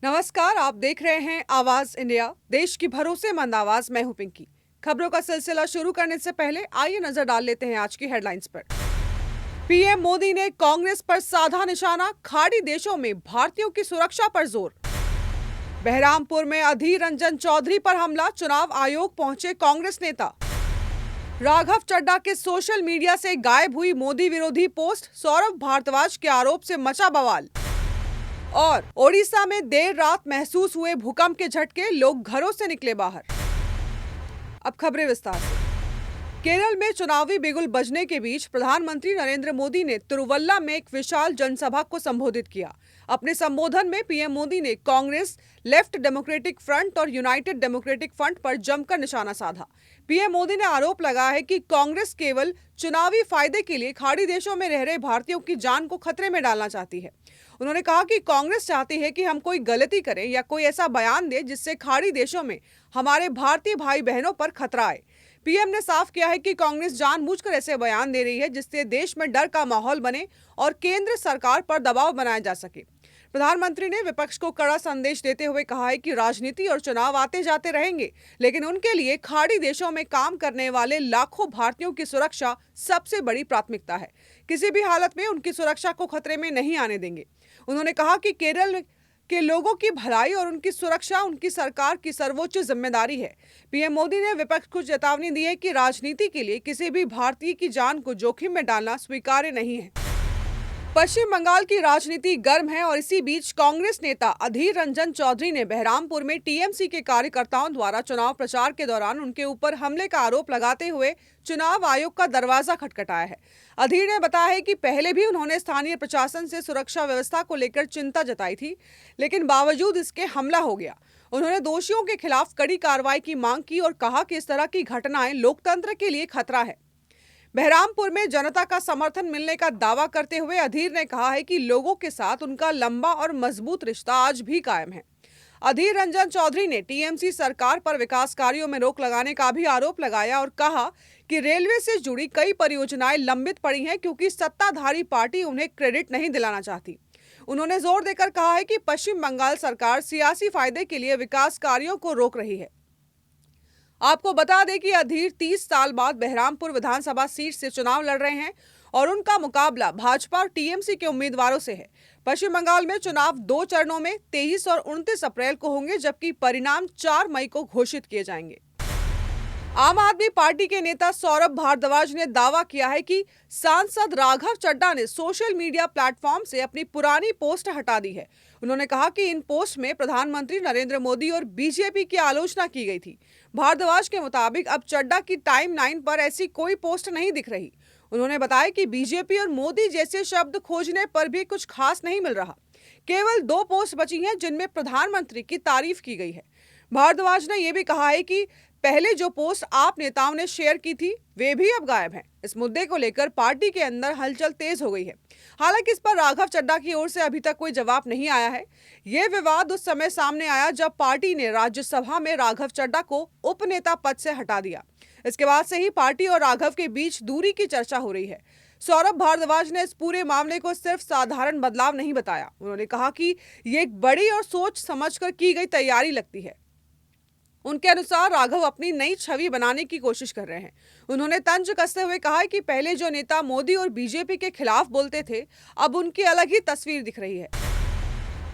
नमस्कार, आप देख रहे हैं आवाज इंडिया, देश की भरोसेमंद आवाज। मैं हूं पिंकी। खबरों का सिलसिला शुरू करने से पहले आइए नजर डाल लेते हैं आज की हेडलाइंस पर। पीएम मोदी ने कांग्रेस पर साधा निशाना, खाड़ी देशों में भारतीयों की सुरक्षा पर जोर। बहरामपुर में अधीर रंजन चौधरी पर हमला, चुनाव आयोग पहुंचे कांग्रेस नेता। राघव चड्ढा के सोशल मीडिया से गायब हुई मोदी विरोधी पोस्ट, सौरभ भारद्वाज के आरोप से मचा बवाल। और ओडिशा में देर रात महसूस हुए भूकंप के झटके, लोग घरों से निकले बाहर। अब खबरें विस्तार से। केरल में चुनावी बिगुल बजने के बीच प्रधानमंत्री नरेंद्र मोदी ने तिरुवल्ला में एक विशाल जनसभा को संबोधित किया। अपने संबोधन में पीएम मोदी ने कांग्रेस, लेफ्ट डेमोक्रेटिक फ्रंट और यूनाइटेड डेमोक्रेटिक फ्रंट पर जमकर निशाना साधा। पीएम मोदी ने आरोप लगाया है कि कांग्रेस केवल चुनावी फायदे के लिए खाड़ी देशों में रह रहे भारतीयों की जान को खतरे में डालना चाहती है। उन्होंने कहा कि कांग्रेस चाहती है कि हम कोई गलती करें या कोई ऐसा बयान दे जिससे खाड़ी देशों में हमारे भारतीय भाई बहनों पर खतरा आए। पीएम ने साफ किया है कि कांग्रेस जानबूझकर ऐसे बयान दे रही है जिससे देश में डर का माहौल बने और केंद्र सरकार पर दबाव बनाया जा सके। प्रधानमंत्री ने विपक्ष को कड़ा संदेश देते हुए कहा है कि राजनीति और चुनाव आते जाते रहेंगे, लेकिन उनके लिए खाड़ी देशों में काम करने वाले लाखों भारतीयों की सुरक्षा सबसे बड़ी प्राथमिकता है। किसी भी हालत में उनकी सुरक्षा को खतरे में नहीं आने देंगे। उन्होंने कहा कि केरल के लोगों की भलाई और उनकी सुरक्षा उनकी सरकार की सर्वोच्च जिम्मेदारी है। पीएम मोदी ने विपक्ष को चेतावनी दी है कि राजनीति के लिए किसी भी भारतीय की जान को जोखिम में डालना स्वीकार्य नहीं है। पश्चिम बंगाल की राजनीति गर्म है और इसी बीच कांग्रेस नेता अधीर रंजन चौधरी ने बहरामपुर में टीएमसी के कार्यकर्ताओं द्वारा चुनाव प्रचार के दौरान उनके ऊपर हमले का आरोप लगाते हुए चुनाव आयोग का दरवाजा खटखटाया है। अधीर ने बताया है कि पहले भी उन्होंने स्थानीय प्रशासन से सुरक्षा व्यवस्था को लेकर चिंता जताई थी, लेकिन बावजूद इसके हमला हो गया। उन्होंने दोषियों के खिलाफ कड़ी कार्रवाई की मांग की और कहा कि इस तरह की घटनाएं लोकतंत्र के लिए खतरा है। बहरामपुर में जनता का समर्थन मिलने का दावा करते हुए अधीर ने कहा है कि लोगों के साथ उनका लंबा और मजबूत रिश्ता आज भी कायम है। अधीर रंजन चौधरी ने टीएमसी सरकार पर विकास कार्यों में रोक लगाने का भी आरोप लगाया और कहा कि रेलवे से जुड़ी कई परियोजनाएं लंबित पड़ी हैं क्योंकि सत्ताधारी पार्टी उन्हें क्रेडिट नहीं दिलाना चाहती। उन्होंने जोर देकर कहा है कि पश्चिम बंगाल सरकार सियासी फायदे के लिए विकास कार्यों को रोक रही है। आपको बता दें कि अधीर 30 साल बाद बहरामपुर विधानसभा सीट से चुनाव लड़ रहे हैं और उनका मुकाबला भाजपा और टीएमसी के उम्मीदवारों से है। पश्चिम बंगाल में चुनाव 2 चरणों में 23 और 29 अप्रैल को होंगे, जबकि परिणाम 4 मई को घोषित किए जाएंगे। आम आदमी पार्टी के नेता सौरभ भारद्वाज ने दावा किया है कि सांसद राघव चड्ढा ने सोशल मीडिया प्लेटफॉर्म से अपनी पुरानी पोस्ट हटा दी है। उन्होंने कहा कि इन पोस्ट में प्रधानमंत्री नरेंद्र मोदी और बीजेपी की आलोचना की गई थी। भारद्वाज के मुताबिक अब चड्ढा की टाइमलाइन पर ऐसी कोई पोस्ट नहीं दिख रही। उन्होंने बताया कि बीजेपी और मोदी जैसे शब्द खोजने पर भी कुछ खास नहीं मिल रहा। केवल 2 पोस्ट बची हैं जिनमें प्रधानमंत्री की तारीफ की गई है। भारद्वाज ने यह भी कहा है कि पहले जो पोस्ट आप नेताओं ने शेयर की थी वे भी अब गायब हैं। इस मुद्दे को लेकर पार्टी के अंदर हलचल तेज हो गई है। हालांकि इस पर राघव चड्ढा की ओर से अभी तक कोई जवाब नहीं आया है। यह विवाद उस समय सामने आया जब पार्टी ने राज्यसभा में राघव चड्ढा को उपनेता पद से हटा दिया। इसके बाद से ही पार्टी और राघव के बीच दूरी की चर्चा हो रही है। सौरभ भारद्वाज ने इस पूरे मामले को सिर्फ साधारण बदलाव नहीं बताया। उन्होंने कहा कि ये एक बड़ी और सोच समझकर की गई तैयारी लगती है। उनके अनुसार राघव अपनी नई छवि बनाने की कोशिश कर रहे हैं। उन्होंने तंज कसते हुए कहा कि पहले जो नेता मोदी और बीजेपी के खिलाफ बोलते थे, अब उनकी अलग ही तस्वीर दिख रही है।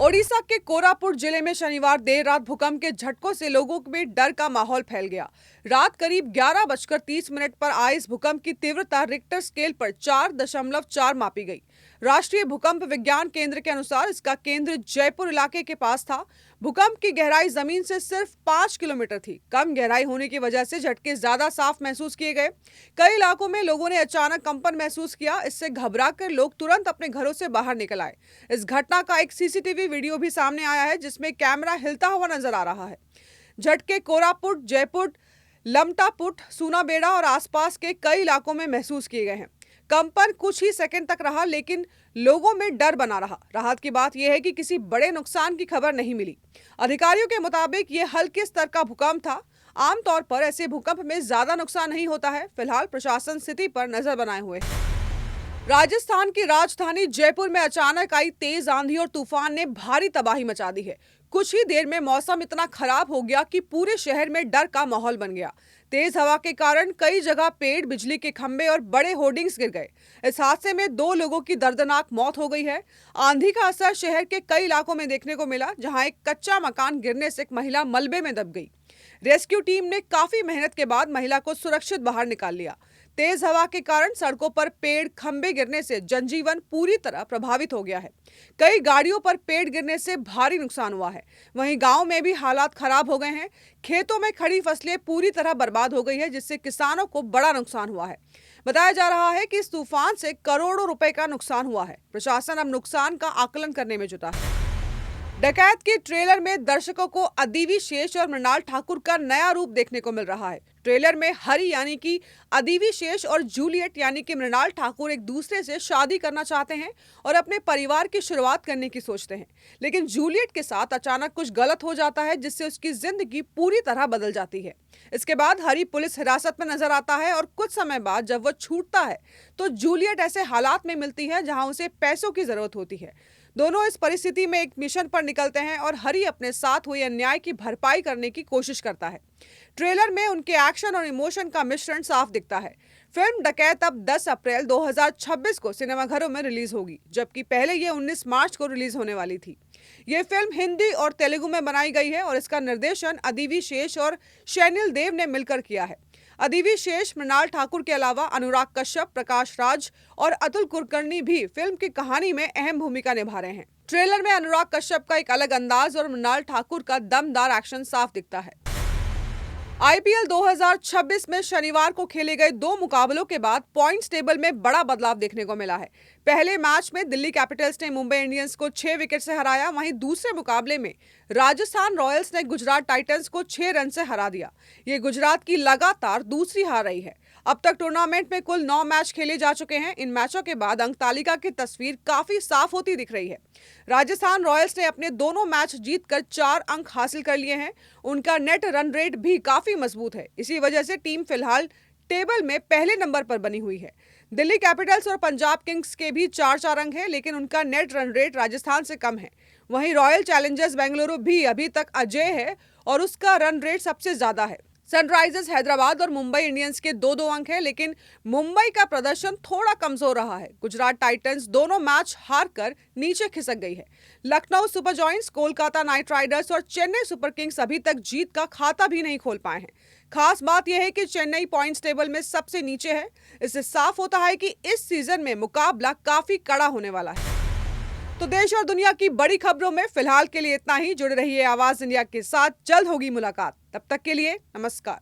ओडिशा के कोरापुट जिले में शनिवार देर रात भूकंप के झटकों से लोगों में डर का माहौल फैल गया। रात करीब 11:30 पर आए इस भूकंप की तीव्रता रिक्टर स्केल पर 4.4 मापी गई। राष्ट्रीय भूकंप विज्ञान केंद्र के अनुसार इसका केंद्र जयपुर इलाके के पास था। भूकंप की गहराई जमीन से सिर्फ 5 किलोमीटर थी। कम गहराई होने की वजह से झटके ज्यादा साफ महसूस किए गए। कई इलाकों में लोगों ने अचानक कंपन महसूस किया। इससे घबराकर लोग तुरंत अपने घरों से बाहर निकल आए। इस घटना का एक सीसीटीवी वीडियो भी सामने आया है जिसमें कैमरा हिलता हुआ नजर आ रहा है। झटके कोरापुट, जयपुर, लमटापुट, सूनाबेड़ा और आसपास के कई इलाकों में महसूस किए गए हैं। कंपन कुछ ही सेकंड तक रहा, लेकिन लोगों में डर बना रहा। राहत की बात यह है कि किसी बड़े नुकसान की खबर नहीं मिली। अधिकारियों के मुताबिक यह हल्के स्तर का भूकंप था। आमतौर पर ऐसे भूकंप में ज्यादा नुकसान नहीं होता है। फिलहाल प्रशासन स्थिति पर नजर बनाए हुए है। राजस्थान की राजधानी जयपुर में अचानक आई तेज आंधी और तूफान ने भारी तबाही मचा दी है। कुछ ही देर में मौसम इतना खराब हो गया कि पूरे शहर में डर का माहौल बन गया। तेज हवा के कारण कई जगह पेड़, बिजली के खंभे और बड़े होर्डिंग्स गिर गए। इस हादसे में 2 लोगों की दर्दनाक मौत हो गई है। आंधी का असर शहर के कई इलाकों में देखने को मिला, जहां एक कच्चा मकान गिरने से एक महिला मलबे में दब गई। रेस्क्यू टीम ने काफी मेहनत के बाद महिला को सुरक्षित बाहर निकाल लिया। तेज हवा के कारण सड़कों पर पेड़, खंभे गिरने से जनजीवन पूरी तरह प्रभावित हो गया है। कई गाड़ियों पर पेड़ गिरने से भारी नुकसान हुआ है। वहीं गांव में भी हालात खराब हो गए हैं। खेतों में खड़ी फसलें पूरी तरह बर्बाद हो गई है, जिससे किसानों को बड़ा नुकसान हुआ है। बताया जा रहा है कि इस तूफान से करोड़ों रुपए का नुकसान हुआ है। प्रशासन अब नुकसान का आकलन करने में जुटा है। डकैत के ट्रेलर में दर्शकों को अदिति शेष और मृणाल ठाकुर का नया रूप देखने को मिल रहा है। ट्रेलर में हरी यानी कि अदिति शेष और जूलियट यानी कि मृणाल ठाकुर एक दूसरे से शादी करना चाहते हैं और अपने परिवार की शुरुआत करने की सोचते हैं। लेकिन जूलियट के साथ अचानक कुछ गलत हो जाता है, जिससे उसकी जिंदगी पूरी तरह बदल जाती है। इसके बाद हरी पुलिस हिरासत में नजर आता है और कुछ समय बाद जब वो छूटता है तो जूलियट ऐसे हालात में मिलती है जहां उसे पैसों की जरूरत होती है। दोनों इस परिस्थिति में एक मिशन पर निकलते हैं और हरी अपने साथ हुए अन्याय की भरपाई करने की कोशिश करता है। ट्रेलर में उनके एक्शन और इमोशन का मिश्रण साफ दिखता है। फिल्म डकैत अब 10 अप्रैल 2026 को सिनेमाघरों में रिलीज होगी, जबकि पहले ये 19 मार्च को रिलीज होने वाली थी। ये फिल्म हिंदी और तेलुगु में बनाई गई है और इसका निर्देशन अदिति शेष और शैनिल देव ने मिलकर किया है। अदिति शेष, मृणाल ठाकुर के अलावा अनुराग कश्यप, प्रकाश राज और अतुल कुलकर्णी भी फिल्म की कहानी में अहम भूमिका निभा रहे हैं। ट्रेलर में अनुराग कश्यप का एक अलग अंदाज और मृणाल ठाकुर का दमदार एक्शन साफ दिखता है। आईपीएल 2026 में शनिवार को खेले गए 2 मुकाबलों के बाद पॉइंट्स टेबल में बड़ा बदलाव देखने को मिला है। पहले मैच में दिल्ली कैपिटल्स ने मुंबई इंडियंस को 6 विकेट से हराया। वहीं दूसरे मुकाबले में राजस्थान रॉयल्स ने गुजरात टाइटंस को 6 रन से हरा दिया। ये गुजरात की लगातार दूसरी हार रही है। अब तक टूर्नामेंट में कुल 9 मैच खेले जा चुके हैं। इन मैचों के बाद अंक तालिका की तस्वीर काफी साफ होती दिख रही है। राजस्थान रॉयल्स ने अपने दोनों मैच जीतकर 4 अंक हासिल कर लिए हैं। उनका नेट रन रेट भी काफी मजबूत है। इसी वजह से टीम फिलहाल टेबल में पहले नंबर पर बनी हुई है। दिल्ली कैपिटल्स और पंजाब किंग्स के भी 4-4 अंक हैं, लेकिन उनका नेट रन रेट राजस्थान से कम है। वहीं रॉयल चैलेंजर्स बेंगलुरु भी अभी तक अजेय है और उसका रन रेट सबसे ज्यादा है। सनराइजर्स हैदराबाद और मुंबई इंडियंस के 2-2 अंक हैं, लेकिन मुंबई का प्रदर्शन थोड़ा कमजोर रहा है। गुजरात टाइटंस दोनों मैच हारकर नीचे खिसक गई है। Lucknow super joints, Kolkata night Riders और चेन्नई सुपर किंग्स अभी तक जीत का खाता भी नहीं खोल पाए हैं। खास बात यह है कि चेन्नई पॉइंट्स टेबल में सबसे नीचे है। इससे साफ होता है कि इस सीजन में मुकाबला काफी कड़ा होने वाला है। तो देश और दुनिया की बड़ी खबरों में फिलहाल के लिए इतना ही। जुड़े रहिए आवाज इंडिया के साथ, जल्द होगी मुलाकात। तब तक के लिए नमस्कार।